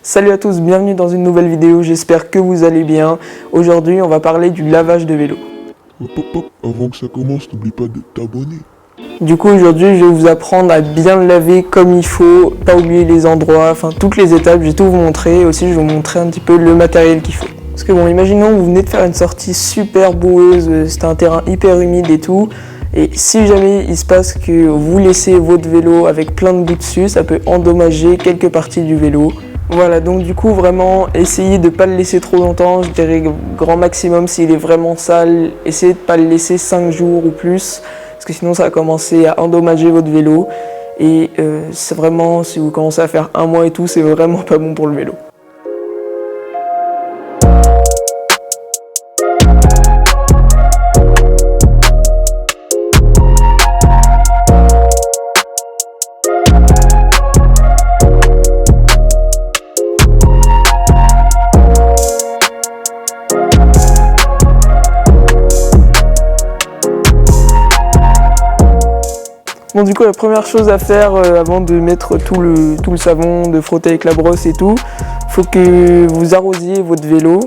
Salut à tous, bienvenue dans une nouvelle vidéo, j'espère que vous allez bien. Aujourd'hui on va parler du lavage de vélo. Hop, avant que ça commence, n'oublie pas de t'abonner. Du coup aujourd'hui je vais vous apprendre à bien le laver comme il faut, pas oublier les endroits, enfin toutes les étapes, je vais tout vous montrer. Et aussi je vais vous montrer un petit peu le matériel qu'il faut. Parce que bon, imaginons que vous venez de faire une sortie super boueuse, c'était un terrain hyper humide et tout. Et si jamais il se passe que vous laissez votre vélo avec plein de boue dessus, ça peut endommager quelques parties du vélo. Voilà, donc du coup vraiment essayez de ne pas le laisser trop longtemps, je dirais grand maximum s'il est vraiment sale, essayez de ne pas le laisser 5 jours ou plus, parce que sinon ça va commencer à endommager votre vélo. Et c'est vraiment, si vous commencez à faire un mois et tout, c'est vraiment pas bon pour le vélo. Bon, du coup la première chose à faire avant de mettre tout le savon, de frotter avec la brosse et tout, faut que vous arrosiez votre vélo.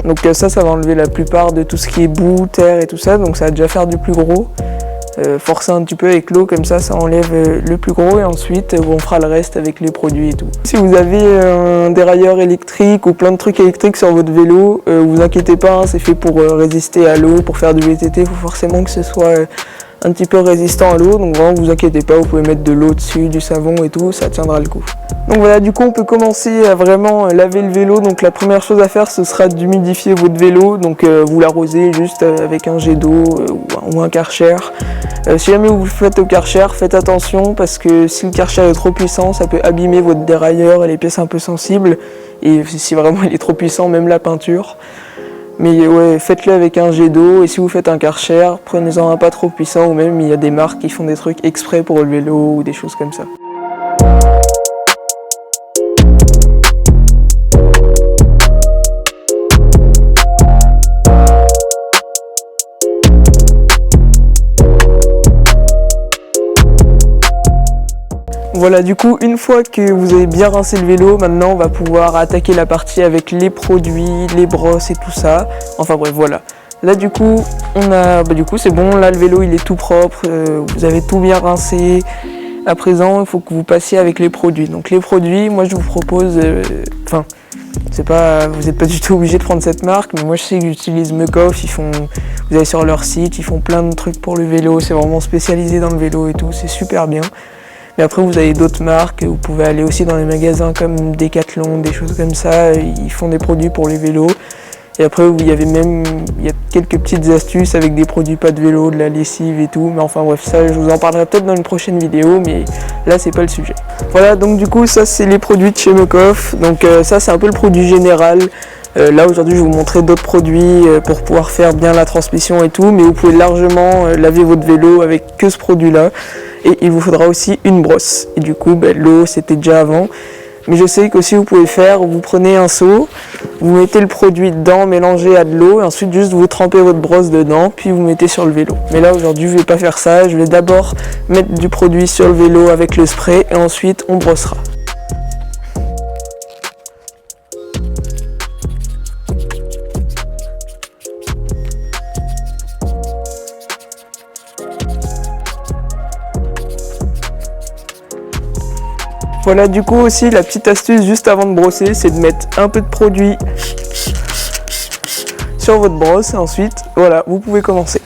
Donc ça va enlever la plupart de tout ce qui est boue, terre et tout ça, donc ça va déjà faire du plus gros. Forcez un petit peu avec l'eau, comme ça enlève le plus gros et ensuite on fera le reste avec les produits et tout. Si vous avez un dérailleur électrique ou plein de trucs électriques sur votre vélo, vous inquiétez pas, hein, c'est fait pour résister à l'eau, pour faire du VTT, il faut forcément que ce soit un petit peu résistant à l'eau, donc vraiment vous inquiétez pas, vous pouvez mettre de l'eau dessus, du savon et tout, ça tiendra le coup. Donc voilà, du coup on peut commencer à vraiment laver le vélo. Donc la première chose à faire ce sera d'humidifier votre vélo, donc vous l'arrosez juste avec un jet d'eau ou un Karcher. Si jamais vous le faites au Karcher, faites attention parce que si le Karcher est trop puissant, ça peut abîmer votre dérailleur et les pièces un peu sensibles, et si vraiment il est trop puissant, même la peinture. Mais ouais, faites-le avec un jet d'eau, et si vous faites un Karcher, prenez-en un pas trop puissant, ou même il y a des marques qui font des trucs exprès pour le vélo ou des choses comme ça. Voilà, du coup, une fois que vous avez bien rincé le vélo, maintenant on va pouvoir attaquer la partie avec les produits, les brosses et tout ça. Enfin bref, voilà. Là du coup, c'est bon, là le vélo il est tout propre, vous avez tout bien rincé. À présent, il faut que vous passiez avec les produits. Donc les produits, moi je vous propose, vous n'êtes pas du tout obligé de prendre cette marque, mais moi je sais que j'utilise Muc-Off, vous allez sur leur site, ils font plein de trucs pour le vélo, c'est vraiment spécialisé dans le vélo et tout, c'est super bien. Mais après vous avez d'autres marques, vous pouvez aller aussi dans les magasins comme Decathlon, des choses comme ça, ils font des produits pour les vélos. Et après il y a quelques petites astuces avec des produits pas de vélo, de la lessive et tout, mais enfin bref, ça je vous en parlerai peut-être dans une prochaine vidéo, mais là c'est pas le sujet. Voilà, donc du coup ça c'est les produits de chez Muc-Off, donc ça c'est un peu le produit général. Là aujourd'hui je vais vous montrer d'autres produits pour pouvoir faire bien la transmission et tout, mais vous pouvez largement laver votre vélo avec que ce produit là. Et il vous faudra aussi une brosse. Et du coup, l'eau, c'était déjà avant. Mais je sais qu'aussi vous pouvez faire, vous prenez un seau, vous mettez le produit dedans, mélangé à de l'eau, et ensuite juste vous trempez votre brosse dedans, puis vous mettez sur le vélo. Mais là aujourd'hui, je ne vais pas faire ça. Je vais d'abord mettre du produit sur le vélo avec le spray, et ensuite on brossera. Voilà, du coup aussi la petite astuce juste avant de brosser, c'est de mettre un peu de produit sur votre brosse et ensuite voilà, vous pouvez commencer.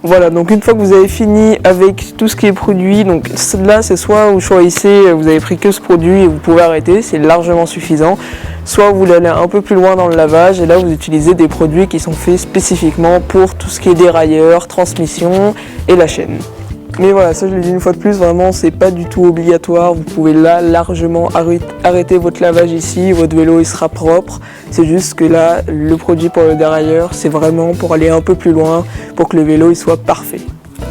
Voilà, donc une fois que vous avez fini avec tout ce qui est produit, donc là c'est soit vous choisissez, vous avez pris que ce produit et vous pouvez arrêter, c'est largement suffisant. Soit vous voulez aller un peu plus loin dans le lavage et là vous utilisez des produits qui sont faits spécifiquement pour tout ce qui est dérailleur, transmission et la chaîne. Mais voilà, ça je le dis une fois de plus, vraiment c'est pas du tout obligatoire, vous pouvez là largement arrêter votre lavage ici, votre vélo il sera propre. C'est juste que là, le produit pour le dérailleur, c'est vraiment pour aller un peu plus loin, pour que le vélo il soit parfait.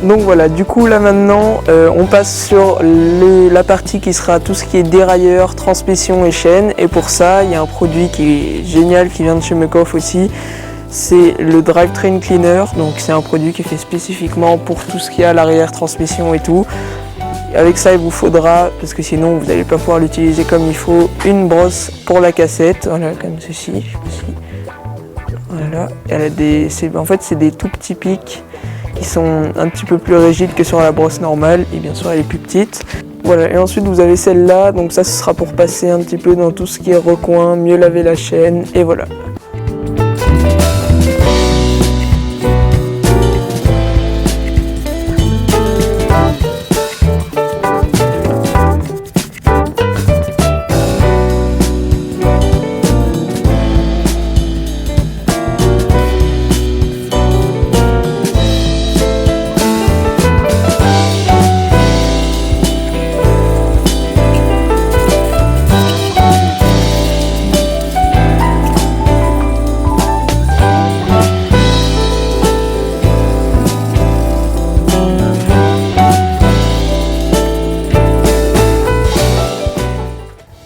Donc voilà, du coup là maintenant on passe sur la partie qui sera tout ce qui est dérailleur, transmission et chaîne. Et pour ça il y a un produit qui est génial qui vient de chez Muc-Off aussi. c'est le Drivetrain Cleaner. Donc c'est un produit qui est fait spécifiquement pour tout ce qui est à l'arrière, transmission et tout. Avec ça, il vous faudra, parce que sinon vous n'allez pas pouvoir l'utiliser comme il faut, une brosse pour la cassette, voilà, comme ceci. Je sais pas si... Voilà, elle a des... En fait, c'est des tout petits pics qui sont un petit peu plus rigides que sur la brosse normale, et bien sûr, elle est plus petite. Voilà, et ensuite vous avez celle-là, donc ça, ce sera pour passer un petit peu dans tout ce qui est recoin, mieux laver la chaîne, et voilà.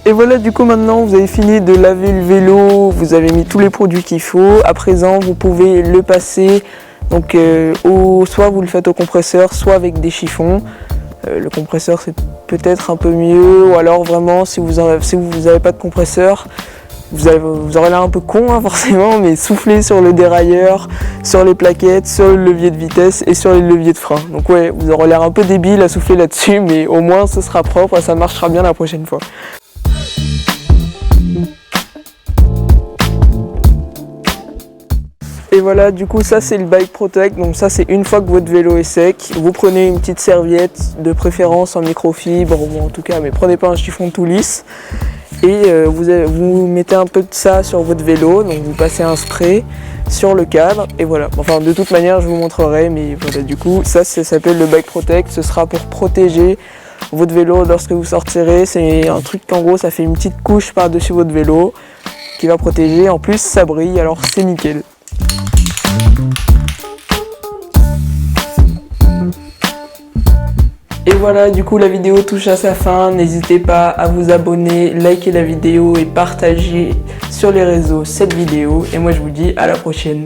Et voilà, du coup maintenant vous avez fini de laver le vélo, vous avez mis tous les produits qu'il faut. À présent vous pouvez le passer, donc soit vous le faites au compresseur, soit avec des chiffons. Le compresseur c'est peut-être un peu mieux, ou alors vraiment si vous n'avez pas de compresseur, vous aurez l'air un peu con hein, forcément, mais soufflez sur le dérailleur, sur les plaquettes, sur le levier de vitesse et sur les leviers de frein. Donc ouais, vous aurez l'air un peu débile à souffler là-dessus, mais au moins ce sera propre et ça marchera bien la prochaine fois. Et voilà, du coup ça c'est le Bike Protect, donc ça c'est une fois que votre vélo est sec, vous prenez une petite serviette, de préférence en microfibre, ou en tout cas, mais prenez pas un chiffon tout lisse, et vous mettez un peu de ça sur votre vélo, donc vous passez un spray sur le cadre, et voilà. Enfin de toute manière je vous montrerai, mais voilà, du coup ça s'appelle le Bike Protect, ce sera pour protéger votre vélo lorsque vous sortirez. C'est un truc qu'en gros ça fait une petite couche par-dessus votre vélo qui va protéger, en plus ça brille, alors c'est nickel. Et voilà, du coup la vidéo touche à sa fin, n'hésitez pas à vous abonner, liker la vidéo et partager sur les réseaux cette vidéo, et moi je vous dis à la prochaine.